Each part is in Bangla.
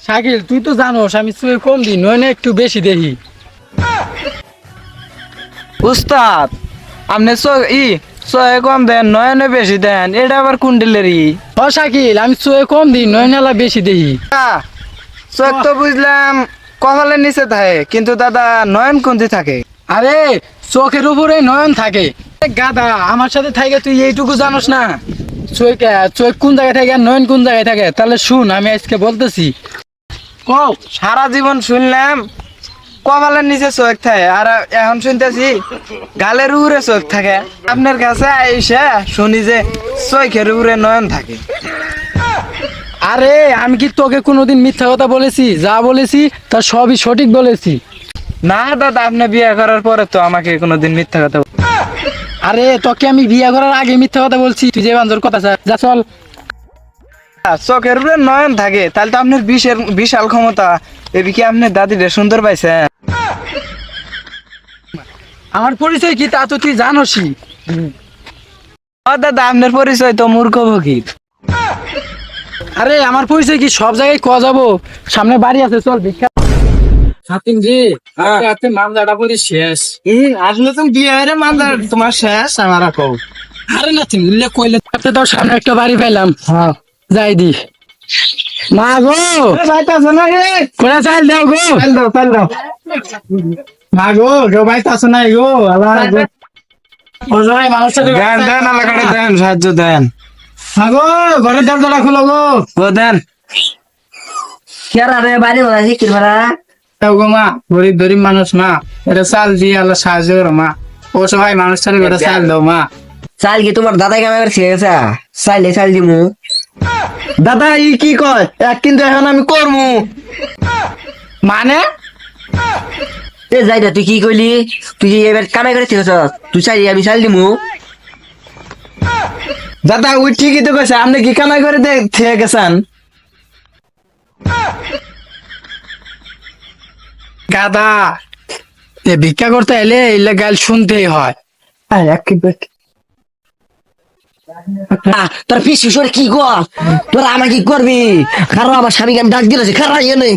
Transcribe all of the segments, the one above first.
শাকিল তুই তো জানোস আমি চোখে কম দিই নয়নে একটু বেশি দেখি। উস্তাদ আপনি চোখে কম দেন নয়নে বেশি দেন, এটা আবার কুন্ডেলেরই। ও শাকিল আমি চোখে কম দিই নয়নালা বেশি দেখি। চোখ তো বুঝলাম কপালের নিচে থাকে, কিন্তু দাদা নয়ন কোনটি থাকে? আরে চোখের উপরে নয়ন থাকে। গাদা আমার সাথে থাকে তুই এইটুকু জানোস না? চোখ চোখ কোন জায়গায় থাকে আর নয়ন কোন জায়গায় থাকে? তাহলে শুন আমি আজকে বলতেছি। কও সারা জীবন শুনলাম কপালের নিচে চোখ থাকে, আর এখন শুনতেছি গালের উপরে চোখ থাকে। আপনার কাছে আইসা শুনি যে চোখের উপরে নয়ন থাকে। আরে আমি কি তোকে কোনোদিন মিথ্যা কথা বলেছি? যা বলেছি তা সবই সঠিক বলেছি। না দাদা, আপনি বিয়ে করার পরে তো আমাকে কোনোদিন মিথ্যা কথা আরে তোকে আমি বিয়ে করার আগে মিথ্যা কথা বলছি? তুই যে বাঞ্জর কথা যা চল। চোখের উপরে নয়ন থাকে, তাহলে তো আপনার বিশাল ক্ষমতা। এদিকে আপনার দাদিটা সুন্দর পাইছেন। আমার পরিচয় কি তা তো তুই জানোসই। ও দাদা, আপনার পরিচয় তো মূর্খ ফকির। আরে আমার পরিচয় কি সব জায়গায় ক যাবো? সামনে বাড়ি আছে চল ভিক্ষা। সাতিন জি আজকে মামলাটা করে শেষ। আসলে তুমি বিয়ে হয়ে মানদার তোমার শেষ আমার কও। আরে না তুমি উল্লেখ কইলে তো সামনে একটা বাড়ি পাইলাম। হ্যাঁ যাই দি। মা গো বাইতাছ না হে? কোনা চাল দাও গো। চাল দাও। মা গো কেউ বাইতাছ না গো। আল্লাহ গো ওজয় মানুষটা দেন দেন এলাকাটা দেন, সাহায্য দেন। মা গো ঘরের দরজাটা খুলো গো। ও দেন। কেরা রে বাড়ি বাড়ি কি ভাড়া? দাও গো মা, গরিব গরিব মানুষ মা, এটা চাল দিয়ে আল্লাহ সাহায্য করো মা। ও সবাই মানুষটার বেটা চাল দাও মা। চাল কি তোমার দাদাই কামে করে শেষ গেছে? চাইলে চাল দিমু। দাদা ই কি কয় এক, কিন্তু এখন আমি করমু। মানে এ যাই না, তুই কি কইলি? তুই কি এবার কামাই করে শেষ? তুই চাইলি আমি চাল দিমু। দাদা ওই ঠিকই তো কইছে, আপনি কি কামাই করে থেকে গেছেন? গাদা এ ভিক্ষা করতে এলে এলে গাল শুনতেই হয়। তোর পিছু সরে কি কর? তোরা আমাকে কি করবি? খারাপ আমার স্বামীকে আমি ডাক দিলেছি, খারাপ ইয়ে নেই।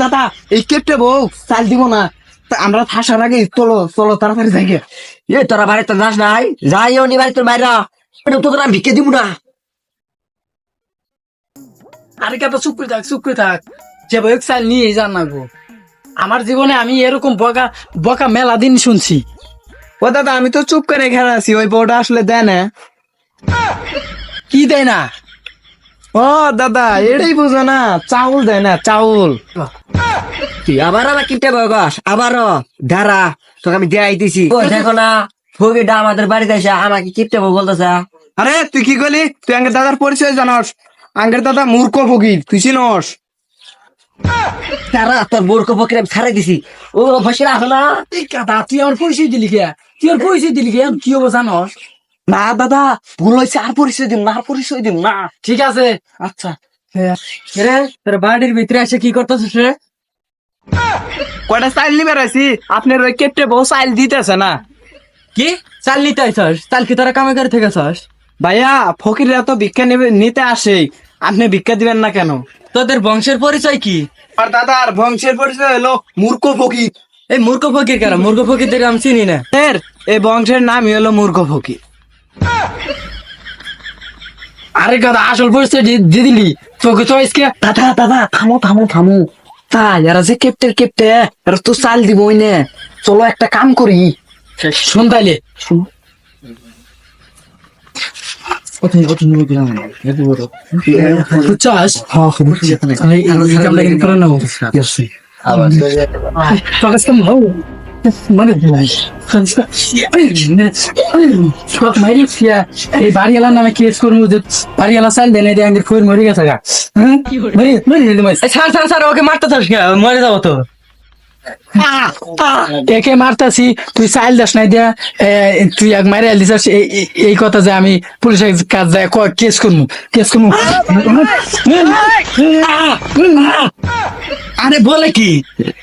দাদা এই কেপটে বউ চাল দিব না, তা আমরা ফাঁসার আগে চলো চলো তাড়াতাড়ি যাই গে। এ তোরা বাড়িতে যাস নাই? যাই নি বাড়ি তোর বাইরা, তোকে আমি ভিক্ষে দিব না। আরে গাদা চুপ করে থাক চুপ করে থাক, যে বই চাল নিয়ে যান না গো। আমার জীবনে আমি এরকম বকা বকা মেলা দিন শুনছি। ও দাদা আমি তো চুপ করে এখানে আছি, ওই বউটা আসলে দেয় না। কি দেয় না? ও দাদা এটাই বুঝো না, চাউল দেয় না, চাউল। তুই আবার আমার কিনতে বয়স আবারও দাঁড়া, তোকে আমি দেয়াই দিছি। ও দেখো না, ফকিরটা আমাদের বাড়িতে এসে আমাকে কিনতে বলতেছে। আরে তুই কি করলি? তুই আঙ্গের দাদার পরিচয় জানস? আঙ্গের দাদা মূর্খ ফকির, তুই চিনস? তারা তোর মূর্খ ফকির আমি ছাড়াই দিছি। ও বসে রাখো না। এই গাদা তুই আমার পরিচয় দিলি কে? তুই আমার পরিচয় দিলি কে? কি হবো জানস? না দাদা ভুল হয়েছে, আর পরিচয় দিম না, আর পরিচয় দিম না। ঠিক আছে আচ্ছা। রে তোর বাড়ির ভিতরে এসে কি করতেছিস রে? কয়টা চাইল নিবে রাইছি, আপনার ওই কেপটে বউ চাইল দিতেছে না। কি চাল নিতে আইছস? চাল কি তোরা কামে করে থেকেছস? ভাইয়া ফকিররা তো ভিক্ষা নিতে আসে, আপনি ভিক্ষা দিবেন না কেন? তোদের বংশের পরিচয় কি? আর দাদার বংশের পরিচয় হলো মূর্খ ফকির। এই মূর্খ ফকির কেন? মূর্খ ফকিরদের আমি চিনি না। এই বংশের নামই হলো মূর্খ ফকির। আরে গাদা আসল পরিচয় দিয়ে দিলি তোকে তো আজকে। দাদা দাদা থামো থামো থামো। তাই এরা যে কেপটে এরা তো চাল দিব না। চলো একটা কাম করি। শুন তাইলে বুঝছস? এই কামটা কিন্তু করে নাও। তোকে তো ভাও মানে এই বাড়িওয়ালার নামে কেস করবো যে বাড়িওয়ালা চাল দেন এই আঙ্গের ফুয়ের মরে গেছে গা। ছাড় ছাড় ছাড়, ওকে মারতে চাস মরে যাবো তো। একে মারতাছি তুই চাইল দাস নাই দিয়া তুই এক মারে দিছাস এই কথা যে আমি পুলিশের কাজ যায় কেস করবো কেস করবো। আরে বলে কি?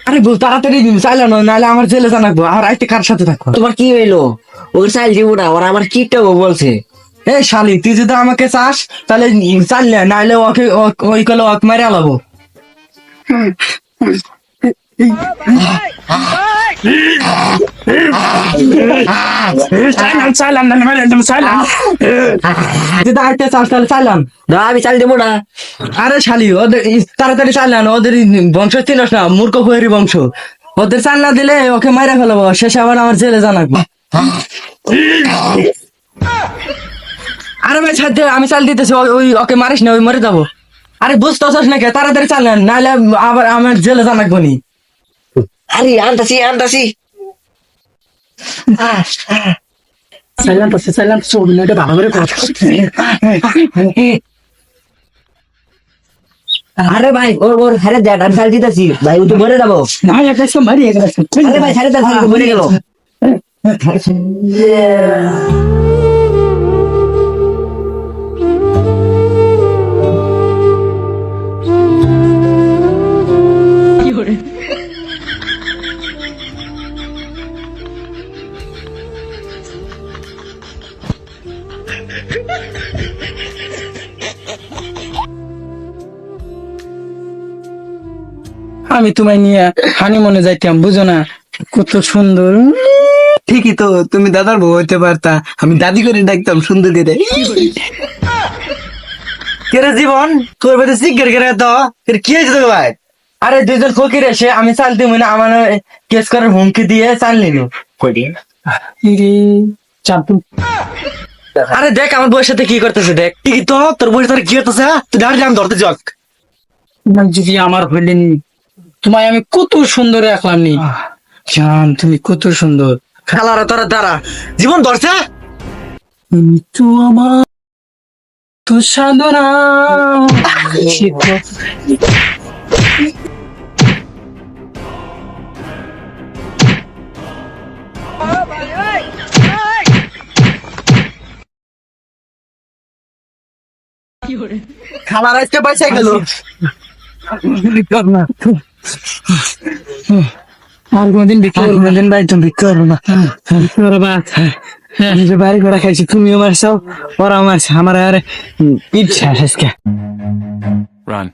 আরে বল তাড়াতাড়ি চাইল না নাহলে আমার জেলে জানাবো আর আইতে কার সাথে থাকবো। তোমার কি হইলো? ওকে চাল দিব না, ওরা আমার কিপটা বলছে। এই শালি তুই যদি আমাকে চাস তাহলে চাললে নাইলে ওকে ওই কলে ওকে মারে আলাবো। যদি আরেকটা চাস তাহলে চাইলাম না, আমি চাল দেবো না। আরে শালি ওদের তাড়াতাড়ি চাইলাম, ওদের বংশ চিনস না, মূর্খ খয়েরি বংশ। ওদের চাল না দিলে ওকে মাইরা ফেলবো, শেষে আবার আমার জেলে জানাবো। আরে ভাই ছাড় দে, আমি চাল দিতেছি, ওই ওকে মারিস না, ওই মরে যাবো। আরে বুঝতেছস নাকি, তাড়াতাড়ি চাল নেন নাহলে আবার আমার জেলে জানাবো নি। আরে আনতাছি আনতাছি। সাইলাম এটা ভালো করে কর। আরে ভাই ওর হারে দেখ, আমি চাল দিতেছি ভাই, ও তো মরে যাবো। না একটা সব মারি গেছে। আরে ভাই ছাড়ে দেখ, মরে গেল। আমি তোমায় নিয়ে হানিমুনে যাইতাম, বুঝো না কত সুন্দর। ঠিকই তো, তুমি দাদার বউ হইতে পারতা, আমি দাদি করে ডাকতাম সুন্দর করে। কেরে জীবন তোর বাড়ি সিগারেট কেরে তো কি হয়েছে তোকে ভাই? আরে দুইজন ফকির এসে আমি চাল দিব না, আমার কেস করার হুমকি দিয়ে চাল নিল। আরে দেখ আমার বউয়ের সাথে কি করতেছে, দেখ। ঠিকই তো, তোর বউয়ের সাথে কি করতেছে, তুই দাঁড়িয়ে আমি ধরতে যাক। যদি আমার হইলেন, তোমায় আমি কত সুন্দর রাখলাম নি জান, তুমি কত সুন্দর। খালারা তোরা দাঁড়া, জীবন ধরছে। তুমি তো আমার তো সাধনা। খালারা আজকে পয়সা গেল। আর কোনদিন বিক্রি করবো না ভাই, তুমি বিক্রি করবো না। নিজে বাড়ি করে খাইছি, তুমিও মারছো ওরা মারছে, আমার আর ইচ্ছা আজকে। Run.